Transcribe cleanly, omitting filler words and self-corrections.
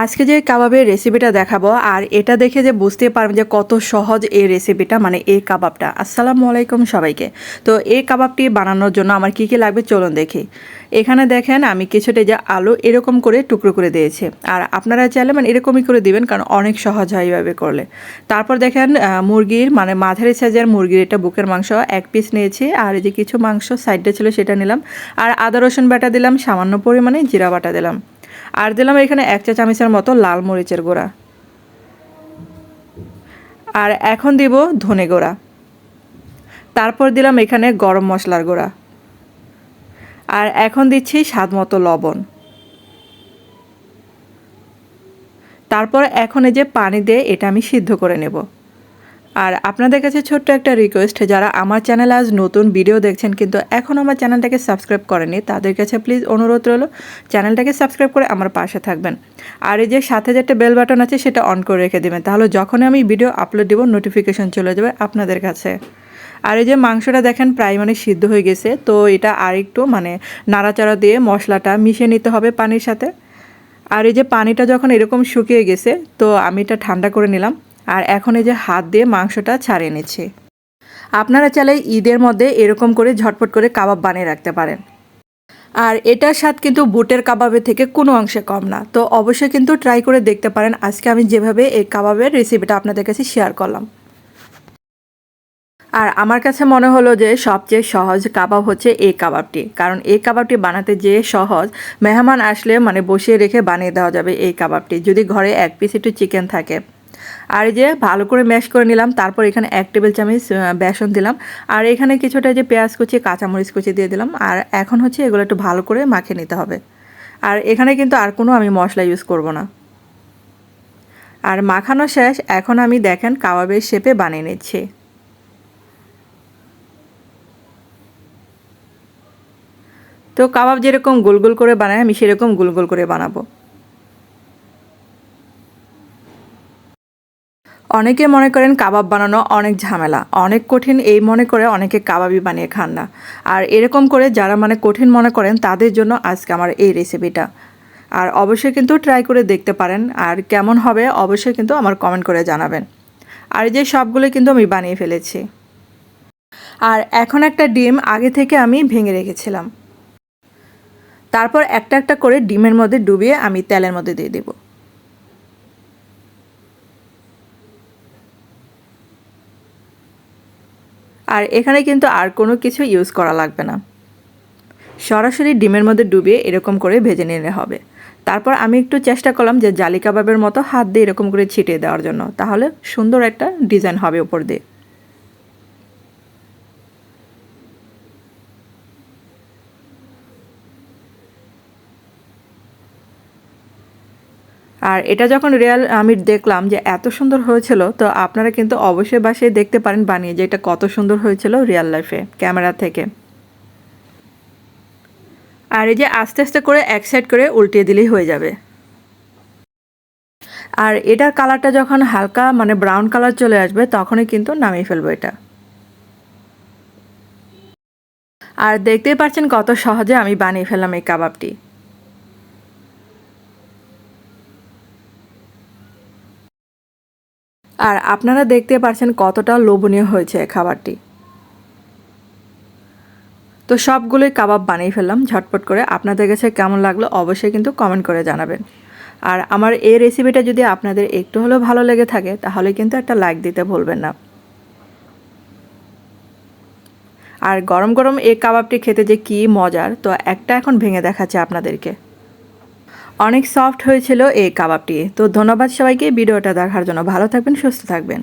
আজকে যে কাবাবের রেসিপিটা দেখাবো আর এটা দেখে যে বুঝতে পারবেন যে কত সহজ এই রেসিপিটা, মানে এই কাবাবটা। আসসালামু আলাইকুম সবাইকে। তো এই কাবাবটি বানানোর জন্য আমার কি কি লাগবে চলুন দেখি। এখানে দেখেন আমি কিছুটা যে আলু এরকম করে টুকরো করে দিয়েছি, আর আপনারা চাইলে মানে এরকমই করে দিবেন, কারণ অনেক সহজ হয় এইভাবে করলে। তারপর দেখেন মুরগির মানে মাঝারি সাইজের মুরগির এটা বুকের মাংস 1 পিস নিয়েছি, আর এই যে কিছু মাংস সাইডে ছিল সেটা নিলাম, আর আদা রসুন বাটা দিলাম, সামান্য পরিমাণে জিরা বাটা দিলাম, আর দিলাম এখানে 1 চা চামচের মতো লাল মরিচের গুঁড়া, আর এখন দিব ধনে গুঁড়া, তারপর দিলাম এখানে গরম মশলার গুঁড়া, আর এখন দিচ্ছি স্বাদ মতো লবণ। তারপর এখন এই যে পানি দিয়ে এটা আমি সিদ্ধ করে নেব। আর আপনাদের কাছে ছোট্ট একটা রিকোয়েস্ট, যারা আমার চ্যানেলে আজ নতুন ভিডিও দেখছেন কিন্তু এখন আমার চ্যানেলটাকে সাবস্ক্রাইব করেনি, তাদের কাছে প্লিজ অনুরোধ রইল চ্যানেলটাকে সাবস্ক্রাইব করে আমার পাশে থাকবেন। আর এই যে সাথে যে একটা বেল বাটন আছে সেটা অন করে রেখে দেবেন, তাহলে যখনই আমি ভিডিও আপলোড দেব নোটিফিকেশন চলে যাবে আপনাদের কাছে। আর এই যে মাংসটা দেখেন প্রায় মানে সিদ্ধ হয়ে গেছে, তো এটা আরেকটু মানে নাড়াচাড়া দিয়ে মশলাটা মিশিয়ে নিতে হবে পানির সাথে। আর এই যে পানিটা যখন এরকম শুকিয়ে গেছে, তো আমি এটা ঠান্ডা করে নিলাম, আর এখন এই যে হাত দিয়ে মাংসটা ছাড়িয়ে নিচ্ছি। আপনারা চাইলে ঈদের মধ্যে এরকম করে ঝটপট করে কাবাব বানিয়ে রাখতে পারেন। আর এটার স্বাদ কিন্তু বুটের কাবাবের থেকে কোনো অংশে কম না, তো অবশ্যই কিন্তু ট্রাই করে দেখতে পারেন। আজকে আমি যেভাবে এই কাবাবের রেসিপিটা আপনাদের কাছে শেয়ার করলাম। আর আমার কাছে মনে হলো যে সবচেয়ে সহজ কাবাব হচ্ছে এই কাবাবটি, কারণ এই কাবাবটি বানাতে যে সহজ, মেহমান আসলে মানে বসিয়ে রেখে বানিয়ে দেওয়া যাবে এই কাবাবটি, যদি ঘরে 1 পিস একটু চিকেন থাকে। আর এই যে ভালো করে ম্যাশ করে নিলাম, তারপর এখানে 1 টেবিল চামচ বেসন দিলাম, আর এখানে কিছুটা যে পেঁয়াজ কুচি কাঁচামরিচ কুচি দিয়ে দিলাম, আর এখন হচ্ছে এগুলো একটু ভালো করে মাখিয়ে নিতে হবে। আর এখানে কিন্তু আর কোনো আমি মশলা ইউজ করব না। আর মাখানো শেষ, এখন আমি দেখেন কাবাবের শেপে বানিয়ে নিচ্ছি। তো কাবাব যেরকম গোল গোল করে বানাই আমি সেরকম গোল গোল করে বানাবো। অনেকে মনে করেন কাবাব বানানো অনেক ঝামেলা, অনেক কঠিন, এই মনে করে অনেকে কাবাবই বানিয়ে খান না। আর এরকম করে যারা মানে কঠিন মনে করেন তাদের জন্য আজকে আমার এই রেসিপিটা। আর অবশ্যই কিন্তু ট্রাই করে দেখতে পারেন, আর কেমন হবে অবশ্যই কিন্তু আমার কমেন্ট করে জানাবেন। আর এই যে সবগুলো কিন্তু আমি বানিয়ে ফেলেছি। আর এখন একটা ডিম আগে থেকে আমি ভেঙে রেখেছিলাম, তারপর একটা একটা করে ডিমের মধ্যে ডুবিয়ে আমি তেলের মধ্যে দিয়ে দেবো। আর এখানে কিন্তু আর কোনো কিছু ইউজ করা লাগবে না, সরাসরি ডিমের মধ্যে ডুবিয়ে এরকম করে ভেজে নিলে হবে। তারপর আমি একটু চেষ্টা করলাম যে জালি কাবাবের মতো হাত দিয়ে এরকম করে ছিটিয়ে দেওয়ার জন্য, তাহলে সুন্দর একটা ডিজাইন হবে উপর দিয়ে। আর এটা যখন আমি দেখলাম যে এত সুন্দর হয়েছিল, তো আপনারা কিন্তু অবশ্যই বাসায় দেখতে পারেন বানিয়ে যে এটা কত সুন্দর হয়েছিল রিয়েল লাইফে ক্যামেরা থেকে। আর এই যে আস্তে আস্তে করে এক সাইড করে উল্টিয়ে দিলেই হয়ে যাবে। আর এটার কালারটা যখন হালকা মানে ব্রাউন কালার চলে আসবে তখনই কিন্তু নামিয়ে ফেলবো এটা। আর দেখতেই পাচ্ছেন কত সহজে আমি বানিয়ে ফেললাম এই কাবাবটি। আর আপনারা দেখতে পাচ্ছেন কতটা লোভনীয় হয়েছে খাবারটি। তো সবগুলোই কাবাব বানিয়ে ফেললাম ঝটপট করে। আপনাদের কাছে কেমন লাগলো অবশ্যই কিন্তু কমেন্ট করে জানাবেন। আর আমার এই রেসিপিটা যদি আপনাদের একটু হলেও ভালো লেগে থাকে তাহলে কিন্তু একটা লাইক দিতে ভুলবেন না। আর গরম গরম এই কাবাবটি খেতে যে কী মজার, তো একটা এখন ভেঙে দেখাচ্ছে আপনাদেরকে। অনেক সফট হয়েছিল এই কাবাবটি। তো ধন্যবাদ সবাইকে ভিডিওটা দেখার জন্য। ভালো থাকবেন, সুস্থ থাকবেন।